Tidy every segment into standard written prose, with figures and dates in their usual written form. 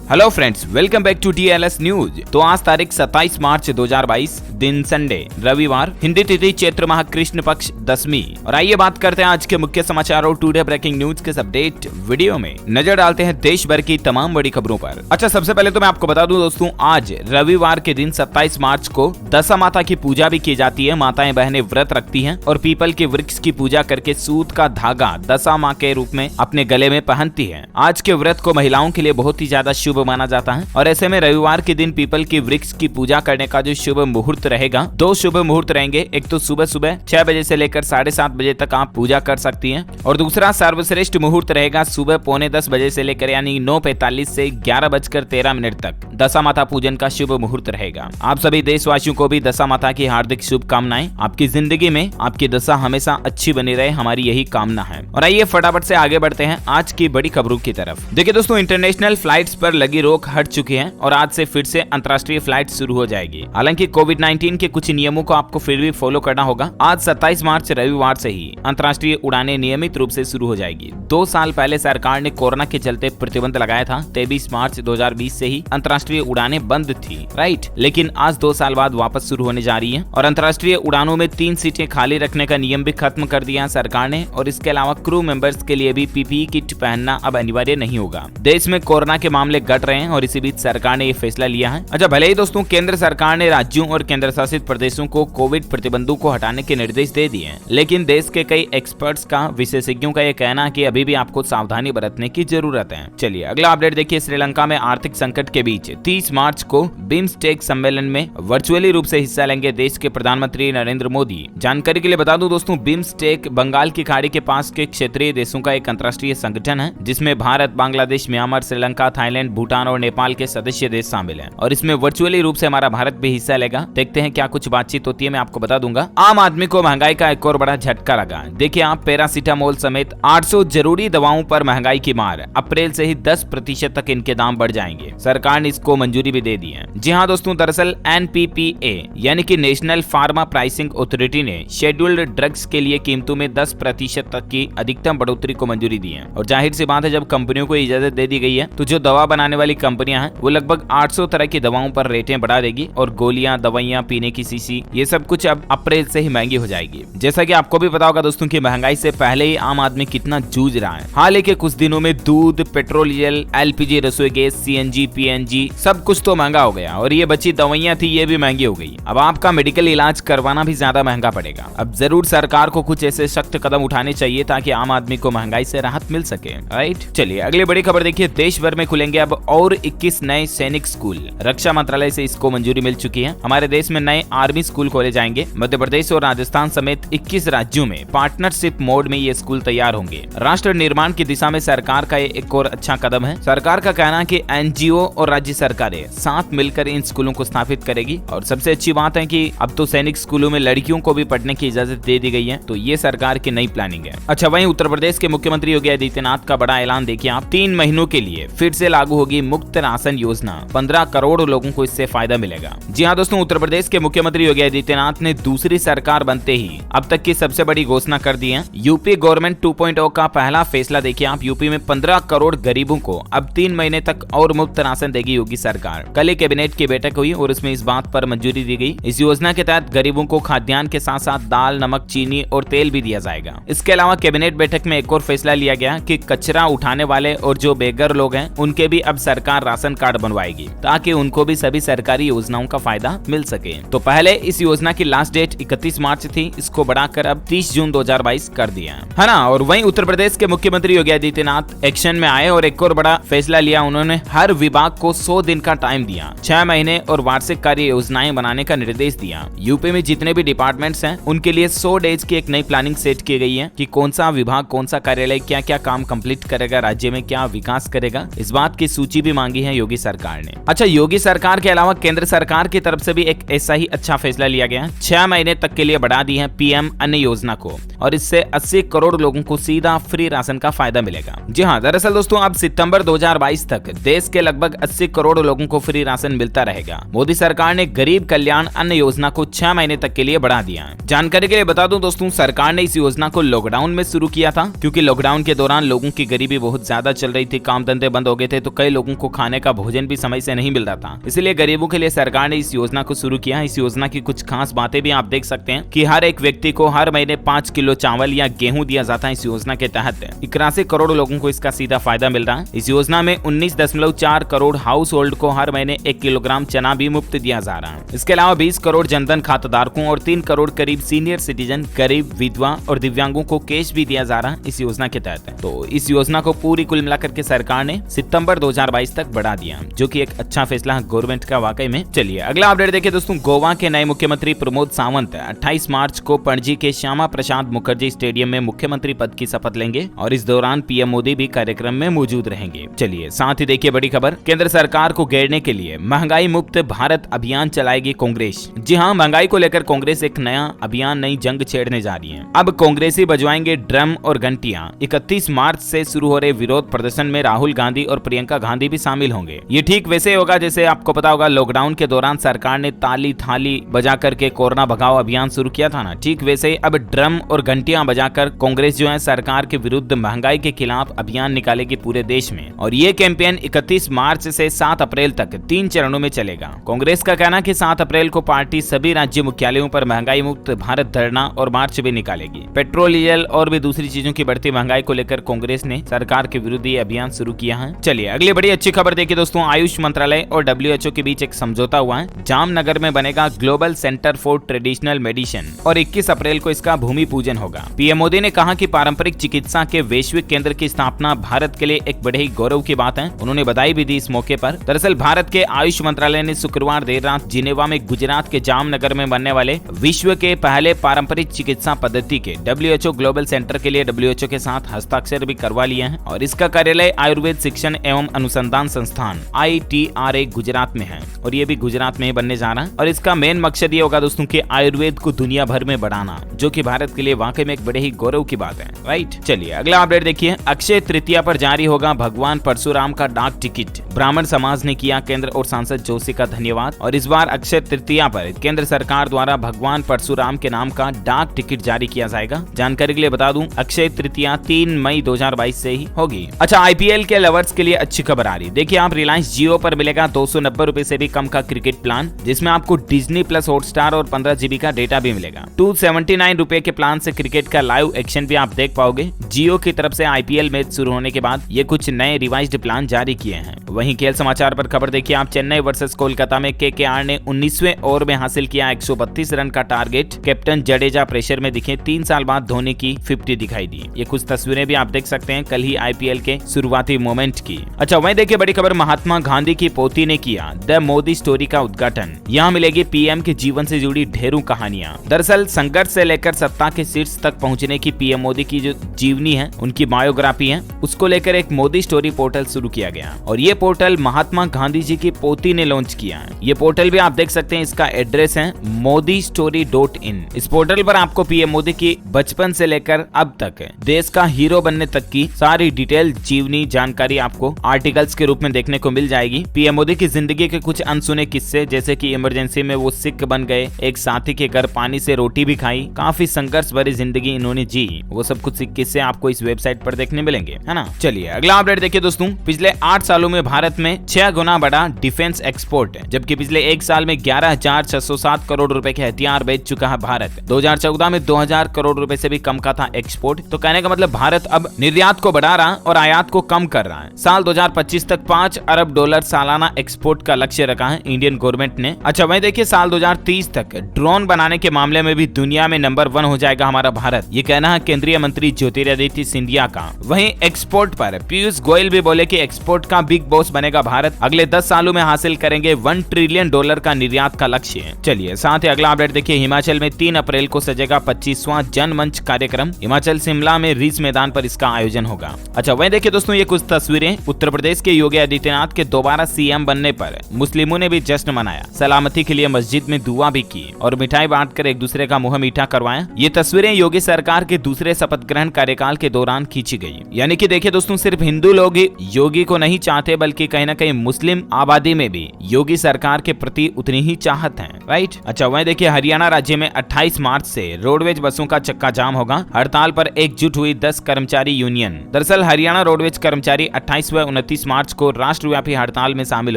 Hello friends, welcome back to TLS news. तो आज तारीख 27 मार्च 2022, दिन संडे रविवार, हिंदी तिथि चैत्र माह कृष्ण पक्ष दशमी। और आइए बात करते हैं आज के मुख्य समाचार और टुडे ब्रेकिंग न्यूज के अपडेट वीडियो में नजर डालते हैं देश भर की तमाम बड़ी खबरों पर। अच्छा, सबसे पहले तो मैं आपको बता दूं दोस्तों, आज रविवार के दिन 27 मार्च को दशा माता की पूजा भी की जाती है। माताएं बहनें व्रत रखती हैं और पीपल के वृक्ष की पूजा करके सूत का धागा दशा माँ के रूप में अपने गले में पहनती है। आज के व्रत को महिलाओं के लिए बहुत ही ज्यादा शुभ माना जाता है और ऐसे में रविवार के दिन पीपल की वृक्ष की पूजा करने का जो शुभ मुहूर्त रहेगा, दो शुभ मुहूर्त रहेंगे। एक तो सुबह सुबह 6 बजे से लेकर 7:30 बजे तक आप पूजा कर सकती हैं और दूसरा सर्वश्रेष्ठ मुहूर्त रहेगा सुबह 9:45 बजे से लेकर यानी 9:45 से 11:13 तक दशा माता पूजन का शुभ मुहूर्त रहेगा। आप सभी देशवासियों को भी दशा माता की हार्दिक शुभकामनाएं। आपकी जिंदगी में आपकी दशा हमेशा अच्छी बनी रहे, हमारी यही कामना है। और आइए फटाफट से आगे बढ़ते हैं आज की बड़ी खबरों की तरफ। देखिए दोस्तों, इंटरनेशनल फ्लाइट्स पर लगी रोक हट चुकी है और आज से फिर से अंतर्राष्ट्रीय फ्लाइट शुरू हो जाएगी। हालांकि कोविड-19 के कुछ नियमों को आपको फिर भी फॉलो करना होगा। आज 27 मार्च रविवार से ही अंतर्राष्ट्रीय उड़ानें नियमित रूप से शुरू हो जाएगी। 2 साल पहले सरकार ने कोरोना के चलते प्रतिबंध लगाया था। 23 मार्च 2020 से ही अंतर्राष्ट्रीय उड़ानें बंद थी, राइट। लेकिन आज 2 साल बाद वापस शुरू होने जा रही है और अंतर्राष्ट्रीय उड़ानों में 3 सीटें खाली रखने का नियम भी खत्म कर दिया सरकार ने। और इसके अलावा क्रू मेंबर्स के लिए भी PPE किट पहनना अब अनिवार्य नहीं होगा। देश में कोरोना के मामले घट रहे हैं और इसी बीच सरकार ने ये फैसला लिया है। अच्छा, भले ही दोस्तों केंद्र सरकार ने राज्यों और केंद्र शासित प्रदेशों को कोविड प्रतिबंधों को हटाने के निर्देश दे दिए हैं, लेकिन देश के कई एक्सपर्ट्स का, विशेषज्ञों का यह कहना है कि अभी भी आपको सावधानी बरतने की जरूरत है। चलिए अगला अपडेट देखिए। श्रीलंका में आर्थिक संकट के बीच 30 मार्च को बिम्स्टेक सम्मेलन में वर्चुअली रूप से हिस्सा लेंगे देश के प्रधानमंत्री नरेंद्र मोदी। जानकारी के लिए बता दूं दोस्तों, बिम्स्टेक बंगाल की खाड़ी के पास के क्षेत्रीय देशों का एक अंतर्राष्ट्रीय संगठन है जिसमें भारत, बांग्लादेश, म्यांमार, श्रीलंका, थाईलैंड, भूटान और नेपाल के सदस्य देश शामिल हैं। और इसमें वर्चुअली रूप से हमारा भारत भी हिस्सा लेगा। देखते हैं क्या कुछ बातचीत होती है, मैं आपको बता दूंगा। आम आदमी को महंगाई का एक और बड़ा झटका लगा। देखिए आप, पैरासीटामोल समेत 800 जरूरी दवाओं पर महंगाई की मार। अप्रैल से ही 10% तक इनके दाम बढ़ जाएंगे। सरकार ने इसको मंजूरी भी दे दी है। जी हाँ दोस्तों, दरअसल NPPA यानी कि नेशनल फार्मा प्राइसिंग अथॉरिटी ने शेड्यूल्ड ड्रग्स के लिए कीमतों में 10% तक की अधिकतम बढ़ोतरी को मंजूरी दी है। और जाहिर सी बात है, जब कंपनियों को इजाजत दे दी गई है तो जो दवा बनाने वाली कंपनियां हैं वो लगभग 800 तरह की दवाओं पर रेटें बढ़ा देगी और गोलियां, दवाइयां, पीने की शीशी, ये सब कुछ अब अप्रैल से ही महंगी हो जाएगी। जैसा कि आपको भी पता होगा दोस्तों कि महंगाई से पहले ही आम आदमी कितना जूझ रहा है। हाल ही के कुछ दिनों में दूध, पेट्रोल, डीजल, LPG, रसोई गैस, CNG, PNG सब कुछ तो महंगा हो गया और ये बची दवाइयां थी, ये भी महंगी हो गई। अब आपका मेडिकल इलाज करवाना भी ज्यादा महंगा पड़ेगा। अब जरूर सरकार को कुछ ऐसे सख्त कदम उठाने चाहिए ताकि आम आदमी को महंगाई से राहत मिल सके, राइट। चलिए अगली बड़ी खबर देखिए। देश भर में खुलेंगे अब और 21 नए सैनिक स्कूल। रक्षा मंत्रालय से इसको मंजूरी मिल चुकी है। हमारे देश में नए आर्मी स्कूल खोले जाएंगे। मध्य प्रदेश और राजस्थान समेत 21 राज्यों में पार्टनरशिप मोड में ये स्कूल तैयार होंगे। राष्ट्र निर्माण की दिशा में सरकार का ये एक और अच्छा कदम है। सरकार का कहना है कि NGO और राज्य सरकारें साथ मिलकर इन स्कूलों को स्थापित करेगी। और सबसे अच्छी बात है कि अब तो सैनिक स्कूलों में लड़कियों को भी पढ़ने की इजाजत दे दी गई है, तो ये सरकार की नई प्लानिंग है। अच्छा, वहीं उत्तर प्रदेश के मुख्यमंत्री योगी आदित्यनाथ का बड़ा ऐलान देखिए आप। 3 महीनों के लिए फिर से लागू होगी मुफ्त राशन योजना। 15 करोड़ लोगों को इससे फायदा मिलेगा। जी हाँ दोस्तों, उत्तर प्रदेश के मुख्यमंत्री योगी आदित्यनाथ ने दूसरी सरकार बनते ही अब तक की सबसे बड़ी घोषणा कर दी है। यूपी गवर्नमेंट 2.0 का पहला फैसला देखिए आप। यूपी में 15 करोड़ गरीबों को अब 3 महीने तक और मुफ्त राशन देगी योगी सरकार। कल ही कैबिनेट की बैठक हुई और इसमें इस बात पर मंजूरी दी गई। इस योजना के तहत गरीबों को खाद्यान्न के साथ साथ दाल, नमक, चीनी और तेल भी दिया जाएगा। इसके अलावा कैबिनेट बैठक में एक और फैसला लिया गया कि कचरा उठाने वाले और जो बेघर लोग हैं उनके भी अब सरकार राशन कार्ड बनवाएगी ताकि उनको भी सभी सरकारी योजनाओं का फायदा मिल सके। तो पहले इस योजना की लास्ट डेट 31 मार्च थी, इसको बढ़ाकर अब 30 जून 2022 कर दिया है ना। और वहीं उत्तर प्रदेश के मुख्यमंत्री योगी आदित्यनाथ एक्शन में आए और एक और बड़ा फैसला लिया। उन्होंने हर विभाग को 100 दिन का टाइम दिया, 6 महीने और वार्षिक कार्य योजनाएं बनाने का निर्देश दिया। यूपी में जितने भी डिपार्टमेंट्स हैं उनके लिए 100 डेज की एक नई प्लानिंग सेट की गई है कि कौन सा विभाग, कौन सा कार्यालय क्या क्या काम कंप्लीट करेगा, राज्य में क्या विकास करेगा। इस बात की सूची भी मांगी है योगी सरकार ने। अच्छा, योगी सरकार के अलावा केंद्र सरकार की तरफ से भी एक ऐसा ही अच्छा फैसला लिया गया। 6 महीने तक के लिए बढ़ा दी है PM अन्न योजना को और इससे 80 करोड़ लोगों को सीधा फ्री राशन का फायदा मिलेगा। जी हाँ, दरअसल दोस्तों अब सितंबर 2022 तक देश के लगभग 80 करोड़ करोड़ लोगों को फ्री राशन मिलता रहेगा। मोदी सरकार ने गरीब कल्याण अन्न योजना को 6 महीने तक के लिए बढ़ा दिया है। जानकारी के लिए बता दूं दोस्तों, सरकार ने इस योजना को लॉकडाउन में शुरू किया था, क्योंकि लॉकडाउन के दौरान लोगों की गरीबी बहुत ज्यादा चल रही थी, काम धंधे बंद हो गए थे, तो कई लोगों को खाने का भोजन भी समय से नहीं मिल रहा था। इसलिए गरीबों के लिए सरकार ने इस योजना को शुरू किया। इस योजना की कुछ खास बातें भी आप देख सकते हैं कि हर एक व्यक्ति को हर महीने 5 किलो चावल या गेहूं दिया जाता है। इस योजना के तहत 81 करोड़ लोगों को इसका सीधा फायदा मिल रहा है। इस योजना में 19.4 करोड़ हाउस होल्ड को हर महीने 1 किलोग्राम चना भी मुफ्त दिया जा रहा है। इसके अलावा 20 करोड़ जनधन खाताधारकों और 3 करोड़ करीब सीनियर सिटीजन, गरीब, विधवा और दिव्यांगों को कैश भी दिया जा रहा है इस योजना के तहत। तो इस योजना को पूरी कुल मिलाकर के सरकार ने सितंबर 2022 तक बढ़ा दिया, जो कि एक अच्छा फैसला है गवर्नमेंट का वाकई में। चलिए अगला अपडेट देखिए दोस्तों, गोवा के नए मुख्यमंत्री प्रमोद सावंत 28 मार्च को पणजी के श्यामा प्रसाद मुखर्जी स्टेडियम में मुख्यमंत्री पद की शपथ लेंगे और इस दौरान पीएम मोदी भी कार्यक्रम में मौजूद रहेंगे। चलिए साथ ही देखिए बड़ी खबर, केंद्र सरकार को घेरने के लिए महंगाई मुक्त भारत अभियान चलाएगी कांग्रेस। जी हाँ, महंगाई को लेकर कांग्रेस एक नया अभियान, नई जंग छेड़ने जा रही है। अब कांग्रेसी बजवाएंगे ड्रम और घंटियां। 31 मार्च से शुरू हो रहे विरोध प्रदर्शन में राहुल गांधी और प्रियंका गांधी भी शामिल होंगे। ये ठीक वैसे होगा जैसे आपको पता होगा लॉकडाउन के दौरान सरकार ने ताली थाली बजा करके कोरोना भगाओ अभियान शुरू किया था ना, ठीक वैसे ही अब ड्रम और घंटियां बजाकर कांग्रेस जो है सरकार के विरुद्ध महंगाई के खिलाफ अभियान निकालेगी पूरे देश में। और ये कैंपेन 31 मार्च से 7 अप्रैल तक 3 चरणों में चलेगा। कांग्रेस का कहना है कि 7 अप्रैल को पार्टी सभी राज्य मुख्यालयों पर महंगाई मुक्त भारत धरना और मार्च भी निकालेगी। पेट्रोल, डीजल और भी दूसरी चीजों की बढ़ती महंगाई को लेकर कांग्रेस ने सरकार के विरुद्ध ये अभियान शुरू किया है। चलिए अगली बड़ी अच्छी खबर देखिए दोस्तों, आयुष मंत्रालय और WHO के बीच एक समझौता हुआ है। जामनगर में बनेगा global centre for traditional medicine और 21 अप्रैल को इसका भूमि पूजन होगा। पीएम मोदी ने कहा कि पारंपरिक चिकित्सा के वैश्विक केंद्र की स्थापना भारत के लिए एक बड़े ही गौरव की बात है। उन्होंने बधाई भी दी इस मौके पर। दरअसल भारत के आयुष मंत्रालय ने शुक्रवार देर रात जिनेवा में गुजरात के जामनगर में बनने वाले विश्व के पहले पारंपरिक चिकित्सा पद्धति के WHO ग्लोबल सेंटर के लिए WHO के साथ हस्ताक्षर भी करवा लिए हैं और इसका कार्यालय आयुर्वेद शिक्षण एवं अनुसंधान संस्थान ITRA गुजरात में है और ये भी गुजरात में ही बनने जा रहा है। और इसका मेन मकसद ये होगा दोस्तों कि आयुर्वेद को दुनिया भर में बढ़ाना, जो कि भारत के लिए वाकई में एक बड़े ही गौरव की बात है, राइट। चलिए अगला अपडेट देखिए, अक्षय तृतीया पर जारी होगा भगवान परशुराम का डाक टिकट। ब्राह्मण समाज ने किया केंद्र और सांसद जोशी का धन्यवाद और इस बार अक्षय तृतीया पर केंद्र सरकार द्वारा भगवान परशुराम के नाम का डाक टिकट जारी किया जाएगा। जानकारी के लिए बता दूं, अक्षय तृतीया 3 मई 2022 से ही होगी। अच्छा, IPL के लवर्स के लिए अच्छी खबर आ रही है। देखिए आप रिलायंस जियो पर मिलेगा 290 रुपए से भी कम का क्रिकेट प्लान, जिसमें आपको डिज्नी प्लस हॉटस्टार और 15 GB का डेटा भी मिलेगा। 279 रुपए के प्लान से क्रिकेट का लाइव एक्शन भी आप देख पाओगे। जियो की तरफ से IPL मैच शुरू होने के बाद ये कुछ नए रिवाइज्ड प्लान जारी किए हैं। वहीं खेल समाचार पर खबर देखिए आप, चेन्नई वर्सेस कोलकाता में KKR ने 19वें ओवर में हासिल किया 132 रन का टारगेट। कैप्टन जडेजा प्रेशर में दिखे, 3 साल बाद धोनी की 50 दिखाई दी। ये कुछ तस्वीरें भी आप देख सकते हैं कल ही IPL के शुरुआती मोमेंट की। अच्छा, वहीं देखिए बड़ी खबर, महात्मा गांधी की पोती ने किया द मोदी स्टोरी का उद्घाटन। यहाँ मिलेगी PM के जीवन से जुड़ी ढेरों कहानियां। दरअसल संघर्ष से लेकर सत्ता के शीर्ष तक पहुंचने की PM मोदी की जो जीवनी है, उनकी बायोग्राफी है, उसको लेकर एक मोदी स्टोरी पोर्टल शुरू किया गया और ये पोर्टल महात्मा गांधी जी की पोती ने लॉन्च किया है। ये पोर्टल भी आप देख सकते हैं, इसका एड्रेस है modistory.in। इस पोर्टल पर आपको PM मोदी की बचपन से लेकर अब तक देश का हीरो बनने तक की सारी डिटेल जीवनी जानकारी आपको आर्टिकल्स के रूप में देखने को मिल जाएगी। PM मोदी की जिंदगी के कुछ अनसुने किस्से, जैसे कि इमरजेंसी में वो सिख बन गए, एक साथी के घर पानी से रोटी भी खाई, काफी संघर्ष भरी जिंदगी इन्होंने जी, वो सब कुछ किस्से आपको इस वेबसाइट पर देखने मिलेंगे, है ना। चलिए अगला अपडेट देखिए दोस्तों, पिछले 8 सालों में भारत में 6 गुना बढ़ा डिफेंस एक्सपोर्ट, जबकि पिछले 1 साल में 11,607 करोड़ रुपए के हथियार बेच चुका है भारत। 2014 में 2,000 करोड़ रुपए से भी कम का था एक्सपोर्ट। तो कहने का मतलब भारत अब निर्यात को बढ़ा रहा और आयात को कम कर रहा है। साल 2025 तक $5 अरब सालाना एक्सपोर्ट का लक्ष्य रखा है इंडियन गवर्नमेंट ने। अच्छा, वहीं देखिए साल 2030 तक ड्रोन बनाने के मामले में भी दुनिया में नंबर 1 हो जाएगा हमारा भारत, ये कहना है केंद्रीय मंत्री ज्योतिरादित्य सिंधिया का। वहीं एक्सपोर्ट पर पीयूष गोयल भी बोले कि एक्सपोर्ट का बिग बॉस बनेगा भारत, अगले 10 सालों में हासिल करेंगे $1 ट्रिलियन का निर्यात का लक्ष्य। चलिए साथ ही अगला अपडेट देखिए, हिमाचल में 3 अप्रैल को सजेगा 25वां जनमंच कार्यक्रम। हिमाचल शिमला में रिज मैदान पर इसका आयोजन होगा। अच्छा, वहीं देखिए दोस्तों ये कुछ तस्वीरें, उत्तर प्रदेश के योगी आदित्यनाथ के दोबारा CM बनने पर मुस्लिमों ने भी जश्न मनाया, सलामती के लिए मस्जिद में दुआ भी की और मिठाई बांटकर एक दूसरे का मुंह मीठा करवाया। ये तस्वीरें योगी सरकार के दूसरे शपथ ग्रहण कार्यकाल के दौरान खींची गई। यानी कि देखिए दोस्तों, सिर्फ हिंदू लोग ही योगी को नहीं चाहते, बल्कि कहीं ना कहीं वहीं मुस्लिम आबादी में भी योगी सरकार के प्रति उतनी ही चाहत है, राइट। अच्छा, वहीं देखिए हरियाणा राज्य में 28 मार्च से रोडवेज बसों का चक्का जाम होगा। हड़ताल पर एकजुट हुई 10 कर्मचारी यूनियन। दरअसल हरियाणा रोडवेज कर्मचारी 28 व 29 मार्च को राष्ट्रव्यापी हड़ताल में शामिल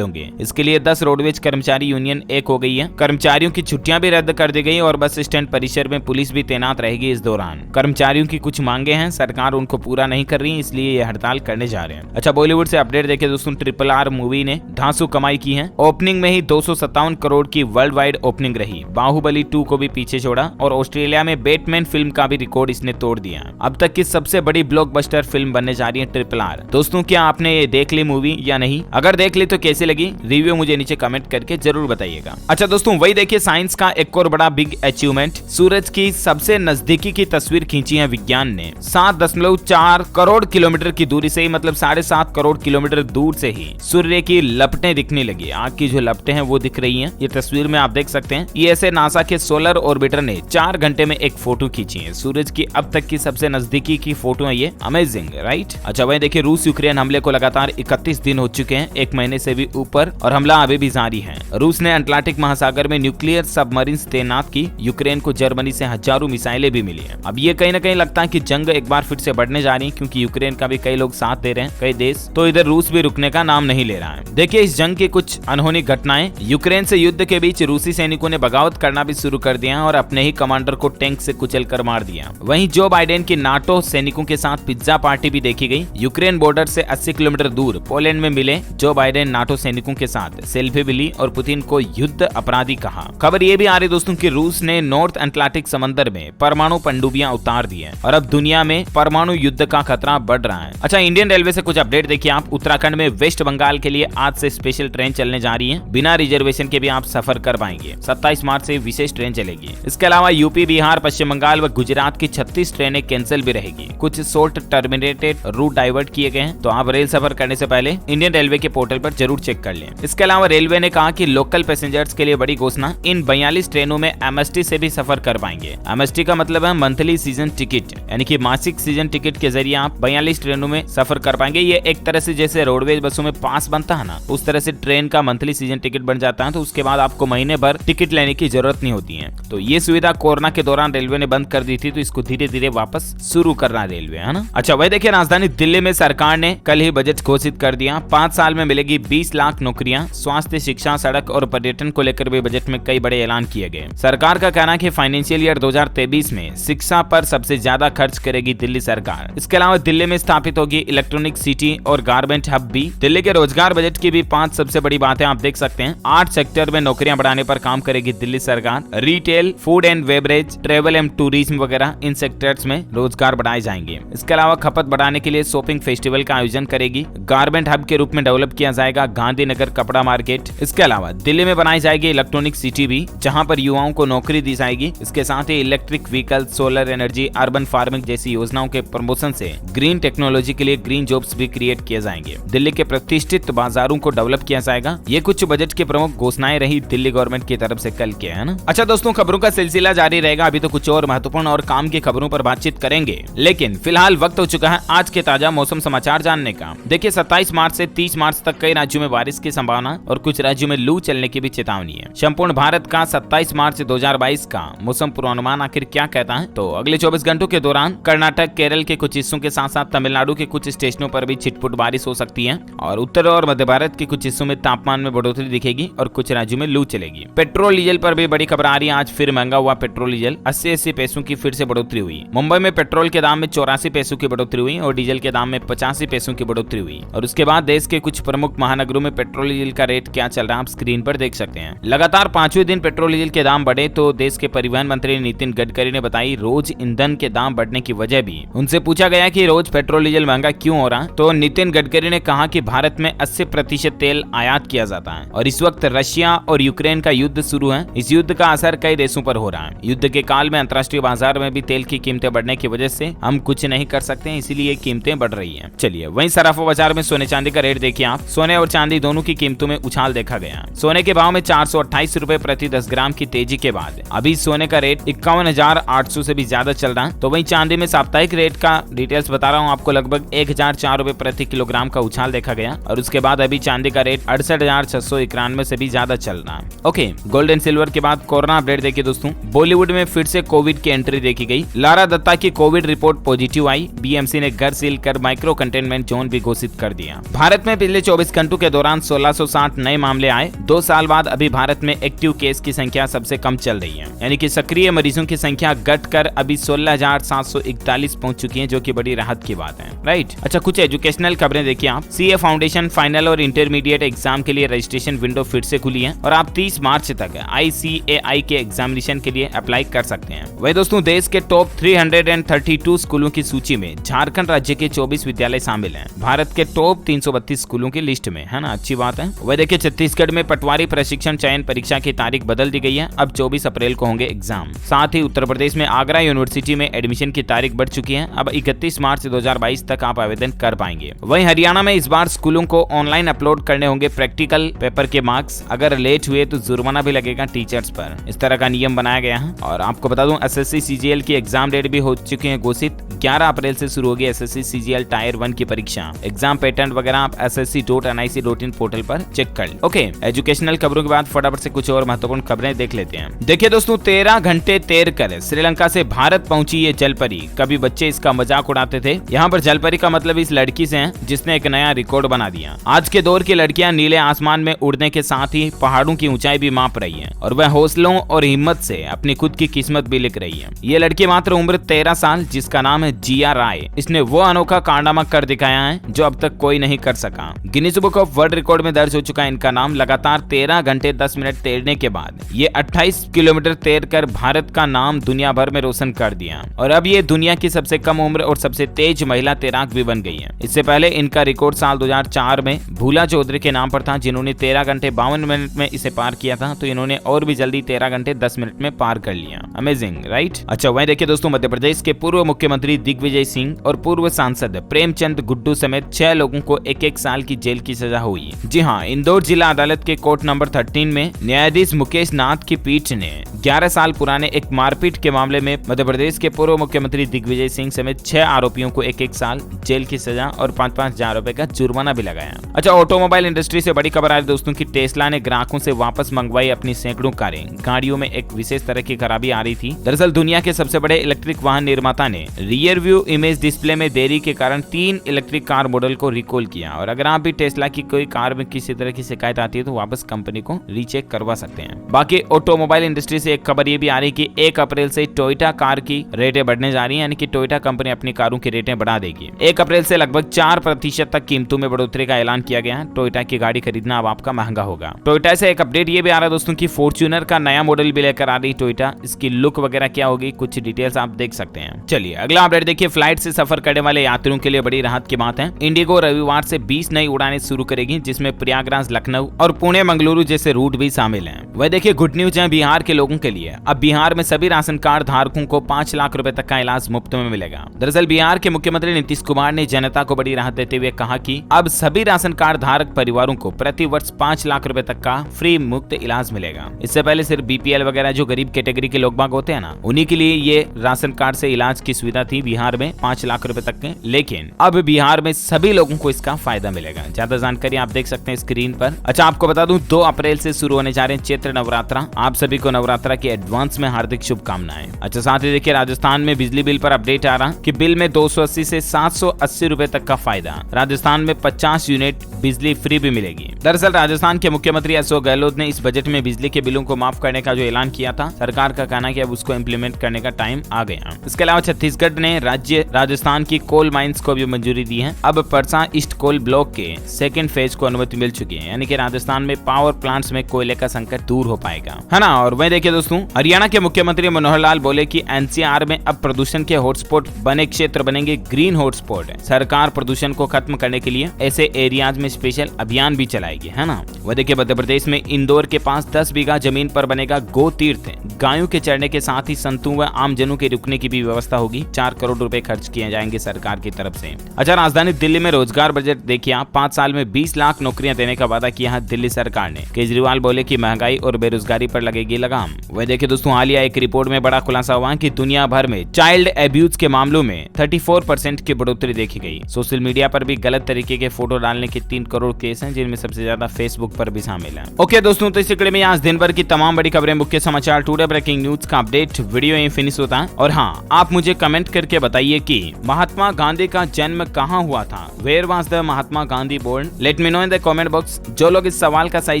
होंगे। इसके लिए 10 रोडवेज कर्मचारी यूनियन एक हो गई है। कर्मचारियों की छुट्टियां भी रद्द कर दी गई और बस स्टैंड परिसर में पुलिस भी तैनात रहेगी। इस दौरान कर्मचारियों की कुछ मांगे हैं, सरकार उनको पूरा नहीं कर रही, इसलिए ये हड़ताल करने जा रहे हैं। अच्छा, बॉलीवुड से अपडेट देखे दोस्तों, RRR मूवी ने धांसू कमाई की है। ओपनिंग में ही 257 करोड़ की वर्ल्ड वाइड ओपनिंग रही। बाहुबली 2 को भी पीछे छोड़ा और ऑस्ट्रेलिया में बैटमैन फिल्म का भी रिकॉर्ड इसने तोड़ दिया। अब तक की सबसे बड़ी ब्लॉकबस्टर फिल्म बनने जा रही है RRR। दोस्तों, क्या आपने ये देख ली मूवी या नहीं? अगर देख ली तो कैसी लगी? रिव्यू मुझे नीचे कमेंट करके जरूर बताइएगा। अच्छा दोस्तों, वही देखिए साइंस का एक और बड़ा बिग अचीवमेंट, सूरज की सबसे नजदीकी की तस्वीर खींची है विज्ञान ने। 7.4 करोड़ किलोमीटर की दूरी से ही, मतलब 7.5 करोड़ किलोमीटर दूर से ही सूर्य की लपटें दिखने लगी। आग की जो लपटें हैं वो दिख रही हैं। ये तस्वीर में आप देख सकते हैं। ये ऐसे नासा के सोलर ऑर्बिटर ने 4 घंटे में एक फोटो खींची है। सूरज की अब तक की सबसे नजदीकी की फोटो है ये। Amazing, right. अच्छा, वही देखिए रूस यूक्रेन हमले को लगातार 31 दिन हो चुके हैं, 1 महीने से भी ऊपर, और हमला अभी भी जारी है। रूस ने अटलांटिक महासागर में न्यूक्लियर सबमरीन तैनात की। यूक्रेन को जर्मनी से हजारों मिसाइलें भी मिली हैं। अब ये कहीं ना कहीं लगता है कि जंग एक बार फिर से बढ़ने जा रही है, क्योंकि यूक्रेन का भी कई लोग साथ दे रहे हैं, कई देश, तो इधर रूस भी रुकने का नाम नहीं ले रहा है। देखिए इस जंग की कुछ अनहोनी घटनाएं। यूक्रेन से युद्ध के बीच रूसी सैनिकों ने बगावत करना भी शुरू कर दिया और अपने ही कमांडर को टैंक से कुचल कर मार दिया। वहीं जो बाइडेन की नाटो सैनिकों के साथ पिज्जा पार्टी भी देखी गई। यूक्रेन बॉर्डर से 80 किलोमीटर दूर पोलैंड में मिले जो बाइडेन नाटो सैनिकों के साथ सेल्फी भी ली और पुतिन को युद्ध अपराधी कहा। खबर ये भी आ रही दोस्तों कि रूस ने नॉर्थ अटलांटिक समंदर में परमाणु पनडुब्बियां उतार दी है और अब दुनिया में परमाणु युद्ध का खतरा बढ़ रहा है। अच्छा, इंडियन रेलवे से कुछ अपडेट देखिए आप। उत्तराखंड में वेस्ट बंगाल के लिए आज से स्पेशल ट्रेन चलने जा रही है। बिना रिजर्वेशन के भी आप सफर कर पाएंगे। 27 मार्च से विशेष ट्रेन चलेगी। इसके अलावा यूपी, बिहार, पश्चिम बंगाल व गुजरात की 36 ट्रेनें कैंसिल भी रहेगी। कुछ शॉर्ट टर्मिनेटेड रूट डाइवर्ट किए गए हैं, तो आप रेल सफर करने से पहले इंडियन रेलवे के पोर्टल पर जरूर चेक कर लें। इसके अलावा रेलवे ने कहा कि लोकल पैसेंजर्स के लिए बड़ी घोषणा, इन 42 ट्रेनों में MST से भी सफर कर पाएंगे। MST का मतलब है मंथली सीजन टिकट, यानी कि मासिक सीजन टिकट के जरिए आप 42 ट्रेनों में सफर कर पाएंगे। ये एक तरह से जैसे रोडवेज बसों में पास बनता है ना, उस तरह से ट्रेन का मंथली सीजन टिकट बन जाता है। तो उसके बाद आपको महीने भर टिकट लेने की जरूरत नहीं होती है। तो ये सुविधा कोरोना के दौरान रेलवे ने बंद कर दी थी, तो इसको धीरे धीरे वापस शुरू कर रहा है रेलवे, है ना। अच्छा, वही देखिए राजधानी दिल्ली में सरकार ने कल ही बजट घोषित कर दिया। 5 साल में मिलेगी 20 लाख नौकरियां। स्वास्थ्य, शिक्षा, सड़क और पर्यटन को लेकर भी बजट में कई बड़े ऐलान किए गए। सरकार का कहना है कि फाइनेंशियल ईयर 2023 में शिक्षा पर सबसे ज्यादा खर्च करेगी दिल्ली सरकार। इसके अलावा दिल्ली में स्थापित होगी इलेक्ट्रॉनिक सिटी और गारमेंट हब भी। दिल्ली के रोजगार बजट की भी 5 सबसे बड़ी बातें आप देख सकते हैं। 8 सेक्टर में नौकरियां बढ़ाने पर काम करेगी दिल्ली सरकार। Retail, food and beverage, travel and tourism वगैरह इन सेक्टर्स में रोजगार बढ़ाए जाएंगे। इसके अलावा खपत बढ़ाने के लिए शॉपिंग फेस्टिवल का आयोजन करेगी। गारमेंट हब के रूप में डेवलप किया जाएगा गांधीनगर कपड़ा मार्केट। इसके अलावा दिल्ली में बनाई जाएगी इलेक्ट्रॉनिक सिटी भी, जहां पर युवाओं को नौकरी दी जाएगी। इसके साथ ही electric vehicle, solar energy, urban farming जैसी योजनाओं के प्रमोशन से ग्रीन टेक्नोलॉजी के लिए ग्रीन जॉब्स भी क्रिएट किए जाएंगे। दिल्ली के प्रतिष्ठित बाजारों को डेवलप किया जाएगा। ये कुछ बजट की प्रमुख घोषणाएं रही दिल्ली गवर्नमेंट की तरफ से कल के, है ना। अच्छा दोस्तों, खबरों का सिलसिला जारी रहेगा। अभी तो कुछ और महत्वपूर्ण और काम की खबरों पर बातचीत करेंगे, लेकिन फिलहाल वक्त हो चुका है आज के ताजा मौसम समाचार जानने का। देखिए 27 मार्च से 30 मार्च तक कई राज्यों में बारिश की संभावना और कुछ राज्यों में लू चलने की भी चेतावनी है। संपूर्ण भारत का 27 मार्च 2022 का मौसम पूर्वानुमान आखिर क्या कहता है? तो अगले 24 घंटों के दौरान कर्नाटक, केरल के कुछ हिस्सों के साथ साथ तमिलनाडु के कुछ स्टेशनों पर भी छिटपुट बारिश हो सकती है और उत्तर और मध्य भारत के कुछ हिस्सों में तापमान में बढ़ोतरी दिखेगी और कुछ राज्यों में लू चलेगी। पेट्रोल डीजल पर भी बड़ी खबर आ रही है। आज फिर महंगा हुआ पेट्रोल डीजल, 80 पैसों की फिर से बढ़ोतरी हुई। मुंबई में पेट्रोल के दाम में 84 पैसों की बढ़ोतरी हुई और डीजल के दाम में 85 पैसों की बढ़ोतरी हुई। और उसके बाद देश के कुछ प्रमुख महानगरों में पेट्रोल डीजल का रेट क्या चल रहा है आप स्क्रीन पर देख सकते हैं। लगातार 5वें दिन पेट्रोल डीजल के दाम बढ़े तो देश के परिवहन मंत्री नितिन गडकरी ने बताई रोज ईंधन के दाम बढ़ने की वजह भी। उनसे पूछा गया कि रोज पेट्रोल डीजल महंगा क्यों हो रहा, तो नितिन गडकरी ने कहा कि भारत में 80% तेल आयात किया जाता है और इस वक्त रशिया और यूक्रेन का युद्ध शुरू है। इस युद्ध का असर कई देशों पर हो रहा है। युद्ध के काल में अंतर्राष्ट्रीय बाजार में भी तेल की कीमतें बढ़ने की वजह से हम कुछ नहीं कर सकते हैं, इसीलिए कीमतें बढ़ रही हैं। चलिए वहीं सराफा बाजार में सोने चांदी का रेट देखिए आप। सोने और चांदी दोनों की कीमतों में उछाल देखा गया। सोने के भाव में 428 रुपए प्रति 10 ग्राम की तेजी के बाद अभी सोने का रेट 51,800 से भी ज्यादा चल रहा है। तो वहीं चांदी में साप्ताहिक रेट का डिटेल्स बता रहा हूँ आपको। लगभग 1,004 रुपए प्रति किलोग्राम का उछाल देखा गया और उसके बाद अभी चांदी का रेट 68,691 से भी ज्यादा चल रहा है। ओके, गोल्ड एंड सिल्वर के बाद कोरोना अपडेट देखिए दोस्तों। बॉलीवुड में फिर से कोविड की एंट्री देखी गई। लारा दत्ता की कोविड रिपोर्ट पॉजिटिव आई। बीएमसी ने घर सील कर माइक्रो कंटेनमेंट जोन भी घोषित कर दिया। भारत में पिछले 24 घंटों के दौरान 1660 नए मामले आए। 2 साल बाद अभी भारत में एक्टिव केस की संख्या सबसे कम चल रही है, यानी कि सक्रिय मरीजों की संख्या घटकर अभी 16,741 पहुंच चुकी है, जो कि बड़ी राहत की बात है, राइट। अच्छा, कुछ एजुकेशनल खबरें देखिए आप। सीए फाउंडेशन फाइनल और इंटरमीडिएट एग्जाम के लिए रजिस्ट्रेशन विंडो फिर से खुली है और आप 30 मार्च तक ICAI के एग्जामिनेशन के लिए अप्लाई कर सकते हैं। वही दोस्तों, देश के टॉप 332 स्कूलों की सूची में झारखंड राज्य के 24 विद्यालय शामिल हैं, भारत के टॉप 332 स्कूलों की लिस्ट में, है ना, अच्छी बात है। वह देखिए, छत्तीसगढ़ में पटवारी प्रशिक्षण चयन परीक्षा की तारीख बदल दी गई है। अब 24 अप्रैल को होंगे एग्जाम। साथ ही उत्तर प्रदेश में आगरा यूनिवर्सिटी में एडमिशन की तारीख बढ़ चुकी है। अब 31 मार्च 2022 तक आप आवेदन कर पाएंगे। वहीं हरियाणा में इस बार स्कूलों को ऑनलाइन अपलोड करने होंगे प्रैक्टिकल पेपर के मार्क्स। अगर लेट हुए तो जुर्माना भी लगेगा टीचर्स पर। इस तरह का नियम बनाया गया है। और आपको बता दूं, SSC CGL की एग्जाम डेट भी हो चुकी है घोषित। 11 अप्रैल से शुरू होगी SSC CGL टायर 1 की परीक्षा। एग्जाम पैटर्न वगैरह आप ssc.nic.in पोर्टल पर चेक कर लें। ओके, एजुकेशनल खबरों के बाद फटाफट से कुछ और महत्वपूर्ण खबरें देख लेते हैं। देखिए दोस्तों, 13 घंटे तैर कर श्रीलंका से भारत पहुंची ये जलपरी। कभी बच्चे इसका मजाक उड़ाते थे। यहाँ पर जलपरी का मतलब इस लड़की से है जिसने एक नया रिकॉर्ड बना दिया। आज के दौर की लड़कियां नीले आसमान में उड़ने के साथ ही पहाड़ों की ऊंचाई भी माप रही है और वह हौसलों और हिम्मत से अपनी खुद की किस्मत भी लिख रही है। ये लड़की मात्र उम्र 13 साल, जिसका नाम है जिया राय। इसने वो अनोखा कारनामा कर दिखाया है जो अब तक कोई नहीं कर सका। Guinness book of world record में दर्ज हो चुका है इनका नाम। लगातार 13 घंटे 10 मिनट तैरने के बाद ये 28 किलोमीटर तैर कर भारत का नाम दुनिया भर में रोशन कर दिया और अब ये दुनिया की सबसे कम उम्र और सबसे तेज महिला तैराक भी बन गई है। इससे पहले इनका रिकॉर्ड साल 2004 में भूला चौधरी के नाम पर था, जिन्होंने 13 घंटे 52 मिनट में इसे पार किया था। तो इन्होंने और भी जल्दी 13 घंटे 10 मिनट में पार कर लिया। Amazing, right. अच्छा, वहीं देखिए दोस्तों, मध्य प्रदेश के पूर्व मुख्यमंत्री दिग्विजय सिंह और पूर्व सांसद प्रेमचंद गुड्डू समेत 6 लोगों को 1-1 साल की जेल की सजा हुई। जी हाँ, इंदौर जिला अदालत के कोर्ट नंबर 13 में न्यायाधीश मुकेश नाथ की पीठ ने 11 साल पुराने एक मारपीट के मामले में मध्य प्रदेश के पूर्व मुख्यमंत्री दिग्विजय सिंह समेत 6 आरोपियों को 1-1 साल जेल की सजा और 5-5 हजार रुपए का जुर्माना भी लगाया। अच्छा, ऑटोमोबाइल इंडस्ट्री से बड़ी खबर आ रही दोस्तों की टेस्ला ने ग्राहकों से वापस मंगवाई अपनी सैकड़ों कारें। गाड़ियों में एक विशेष तरह की खराबी आ रही थी। दरअसल दुनिया के सबसे बड़े इलेक्ट्रिक वाहन निर्माता ने रियर व्यू इमेज डिस्प्ले में देरी के कारण 3 इलेक्ट्रिक कार मॉडल को रिकॉल किया। और अगर आप भी टेस्ला की कोई कार में किसी तरह की शिकायत आती है तो वापस कंपनी को रीचेक करवा सकते हैं। बाकी ऑटोमोबाइल इंडस्ट्री से एक खबर ये भी आ रही कि 1 अप्रैल से टोयोटा कार की रेटें बढ़ने जा रही है, यानी कि टोयोटा कंपनी अपनी कारों की रेटें बढ़ा देगी। 1 अप्रैल से लगभग 4% तक कीमतों में बढ़ोतरी का ऐलान किया गया है। टोयोटा की गाड़ी खरीदना अब आपका महंगा होगा। टोयोटा से एक अपडेट ये भी आ रहा है दोस्तों की फॉर्च्यूनर का नया मॉडल भी लेकर आ रही टोयोटा। इसकी लुक वगैरह क्या होगी, कुछ डिटेल्स आप देख सकते हैं। चलिए अगला अपडेट देखिए। फ्लाइट से सफर करने वाले यात्रियों के लिए बड़ी राहत की बात है। इंडिगो रविवार से 20 नई उड़ानें शुरू करेगी, जिसमें प्रयागराज, लखनऊ और पुणे मंगलुरु जैसे रूट भी शामिल हैं। वह देखिए, गुड न्यूज है बिहार के लोगों के लिए। अब बिहार में सभी राशन कार्ड धारकों को 5 लाख रुपए तक का इलाज मुफ्त में मिलेगा। दरअसल बिहार के मुख्यमंत्री नीतीश कुमार ने जनता को बड़ी राहत देते हुए कहा कि अब सभी राशन कार्ड धारक परिवारों को प्रति वर्ष 5 लाख रुपए तक का फ्री मुफ्त इलाज मिलेगा। इससे पहले सिर्फ BPL वगैरह जो गरीब कैटेगरी के लोग बाग होते हैं ना, उन्हीं के लिए ये राशन कार्ड से इलाज की सुविधा थी बिहार में 5 लाख रुपए तक के। लेकिन अब बिहार में सभी लोगों को इसका फायदा मिलेगा। ज्यादा जानकारी आप देख सकते हैं स्क्रीन पर। अच्छा, आपको बता दूं 2 अप्रैल से शुरू होने जा रहे हैं चैत्र नवरात्रा। आप सभी को नवरात्रा की एडवांस में हार्दिक शुभकामनाएं। अच्छा, साथ ही देखिए राजस्थान में बिजली बिल पर अपडेट आ रहा कि बिल में 280 से 780 रुपए तक का फायदा। राजस्थान में 50 यूनिट बिजली फ्री भी मिलेगी। दरअसल राजस्थान के मुख्यमंत्री अशोक गहलोत ने इस बजट में बिजली के बिलों को माफ करने का जो ऐलान किया था, सरकार का कहना है कि अब उसको इम्प्लीमेंट करने का टाइम आ गया। इसके अलावा छत्तीसगढ़ ने राज्य राजस्थान की कोल माइंस को भी मंजूरी दी है। अब परसा ईस्ट कोल ब्लॉक के 2nd फेज को अनुमति मिल चुकी है, यानी कि राजस्थान में पावर प्लांट्स में कोयले का संकट दूर हो पाएगा, है ना। और वहीं देखिए दोस्तों, हरियाणा के मुख्यमंत्री मनोहर लाल बोले कि NCR में अब प्रदूषण के हॉटस्पॉट बने क्षेत्र बनेंगे ग्रीन हॉटस्पॉट। सरकार प्रदूषण को खत्म करने के लिए ऐसे एरियाज में स्पेशल अभियान भी चलाएगी, है ना। वह देखिए मध्य प्रदेश में इंदौर के पास 10 बीघा जमीन पर बनेगा गो तीर्थ। गायों के चरने के साथ ही संतों व आमजनों के रुकने की भी व्यवस्था होगी। 4 करोड़ रुपए खर्च किए जाएंगे सरकार की तरफ से। अच्छा, राजधानी दिल्ली में रोजगार बजट देखिए आप। 5 साल में 20 लाख नौकरियां देने का वादा किया है दिल्ली सरकार ने। केजरीवाल बोले कि महंगाई और बेरोजगारी पर लगेगी लगाम। वह देखिए दोस्तों, हालिया एक रिपोर्ट में बड़ा खुलासा हुआ कि दुनिया भर में चाइल्ड एब्यूज के मामलों में 34% की बढ़ोतरी देखी गई। सोशल मीडिया पर भी गलत तरीके के फोटो डालने के 3 करोड़ केस हैं, जिनमें सबसे ज्यादा फेसबुक पर भी शामिल है। ओके दोस्तों, तो इस कड़ी में आज दिन भर की तमाम बड़ी खबरें, मुख्य समाचार, टुडे ब्रेकिंग न्यूज का अपडेट वीडियो यहीं फिनिश होता है। और हाँ, आप मुझे कमेंट करके बताइए कि महात्मा गांधी का जन्म कहाँ हुआ था। Where was the Mahatma Gandhi born? Let me know in the comment box. जो लोग इस सवाल का सही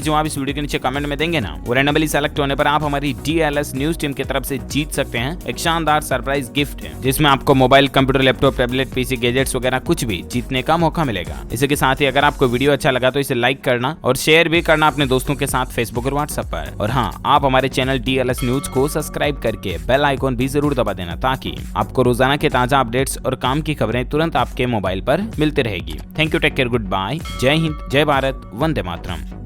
जवाब इस वीडियो के नीचे कमेंट में देंगे ना, वो रैंडमली सेलेक्ट होने पर आप हमारी DLS न्यूज टीम की तरफ से जीत सकते हैं एक शानदार सरप्राइज गिफ्ट है, जिसमें आपको mobile, computer, laptop, tablet, PC, gadgets वगैरह कुछ भी जीतने का मौका मिलेगा। इसी के साथ ही अगर आपको वीडियो अच्छा लगा तो इसे लाइक करना और शेयर भी करना अपने दोस्तों के साथ फेसबुक और व्हाट्सएप पर। और हाँ, आप हमारे चैनल DLS न्यूज को सब्सक्राइब करके बेल आइकॉन भी जरूर दबा देना, ताकि आपको रोजाना के ताजा अपडेट्स और काम की खबरें तुरंत आपके मोबाइल पर मिलती रहेगी। Thank you, take care, goodbye, जय हिंद, जय भारत, वंदे मातरम।